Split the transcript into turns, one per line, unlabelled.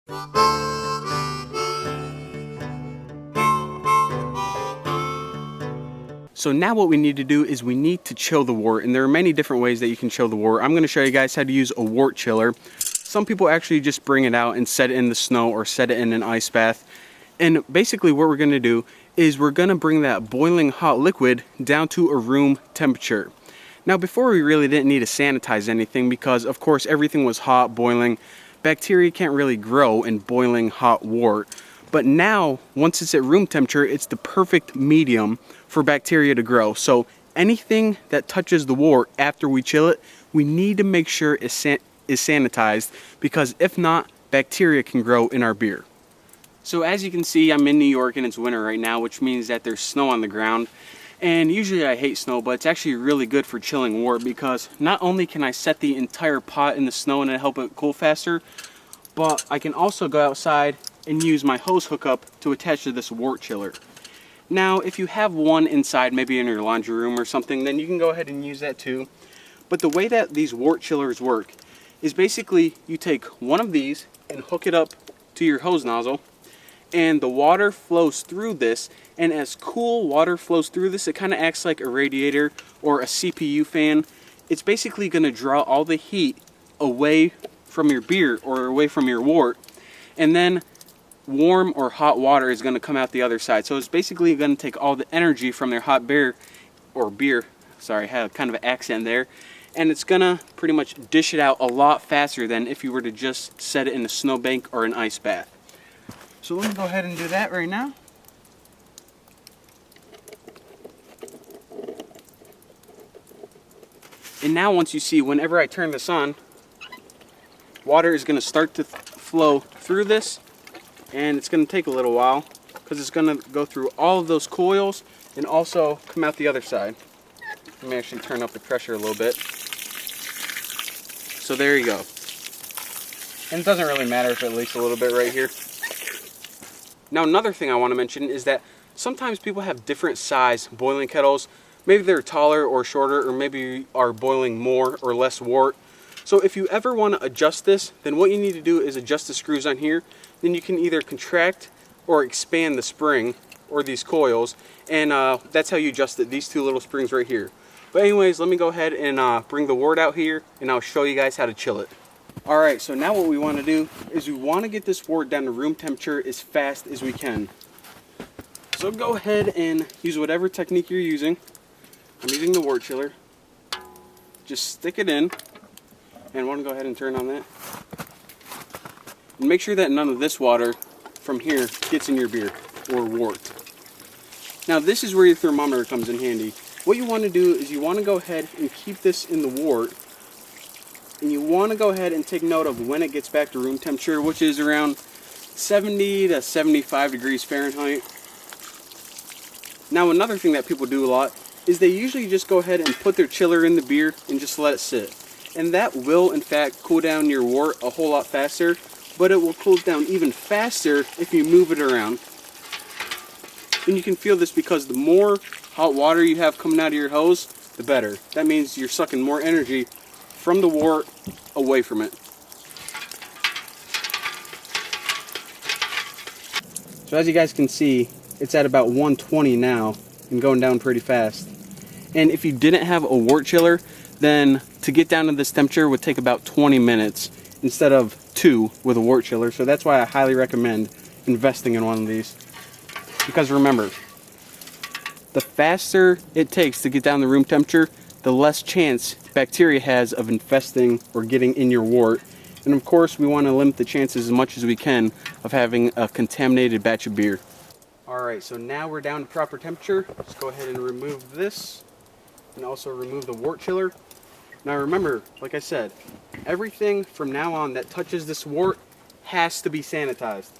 So now what we need to do is we need to chill the wort, and there are many different ways that you can chill the wort. I'm going to show you guys how to use a wort chiller. Some people actually just bring it out and set it in the snow or set it in an ice bath. And basically what we're going to do is we're going to bring that boiling hot liquid down to a room temperature. Now before we really didn't need to sanitize anything because of course everything was hot, boiling. Bacteria can't really grow in boiling hot wort. But now, once it's at room temperature, it's the perfect medium for bacteria to grow. So anything that touches the wort after we chill it, we need to make sure is sanitized, because if not, bacteria can grow in our beer. So as you can see, I'm in New York and it's winter right now, which means that there's snow on the ground. And usually I hate snow, but it's actually really good for chilling wort, because not only can I set the entire pot in the snow and help it cool faster, but I can also go outside and use my hose hookup to attach to this wort chiller. Now if you have one inside, maybe in your laundry room or something, then you can go ahead and use that too. But the way that these wort chillers work is basically you take one of these and hook it up to your hose nozzle, and the water flows through this, and as cool water flows through this, it kind of acts like a radiator or a CPU fan. It's basically going to draw all the heat away from your beer or away from your wort, and then warm or hot water is going to come out the other side. So it's basically going to take all the energy from their hot beer, sorry, I had kind of an accent there, and it's going to pretty much dish it out a lot faster than if you were to just set it in a snowbank or an ice bath. So let me go ahead and do that right now. And now once you see, whenever I turn this on, water is going to start to flow through this, and it's going to take a little while because it's going to go through all of those coils and also come out the other side. Let me actually turn up the pressure a little bit. So there you go. And it doesn't really matter if it leaks a little bit right here. Now another thing I want to mention is that sometimes people have different size boiling kettles. Maybe they're taller or shorter, or maybe you are boiling more or less wort. So if you ever want to adjust this, then what you need to do is adjust the screws on here. Then you can either contract or expand the spring or these coils, and that's how you adjust it, these two little springs right here. But anyways, let me go ahead and bring the wort out here, and I'll show you guys how to chill it. Alright, so now what we want to do is we want to get this wort down to room temperature as fast as we can. So go ahead and use whatever technique you're using. I'm using the wort chiller. Just stick it in, and I want to go ahead and turn on that. And make sure that none of this water from here gets in your beer or wort. Now this is where your thermometer comes in handy. What you want to do is you want to go ahead and keep this in the wort, and you want to go ahead and take note of when it gets back to room temperature, which is around 70 to 75 degrees Fahrenheit. Now another thing that people do a lot is they usually just go ahead and put their chiller in the beer and just let it sit. And that will in fact cool down your wort a whole lot faster, but it will cool down even faster if you move it around. And you can feel this because the more hot water you have coming out of your hose, the better. That means you're sucking more energy from the wort away from it. So as you guys can see, it's at about 120 now and going down pretty fast. And if you didn't have a wort chiller, then to get down to this temperature would take about 20 minutes instead of 2 with a wort chiller. So that's why I highly recommend investing in one of these. Because remember, the faster it takes to get down to room temperature, the less chance bacteria has of infesting or getting in your wort. And of course, we want to limit the chances as much as we can of having a contaminated batch of beer. Alright, so now we're down to proper temperature. Let's go ahead and remove this and also remove the wort chiller. Now remember, like I said, everything from now on that touches this wort has to be sanitized.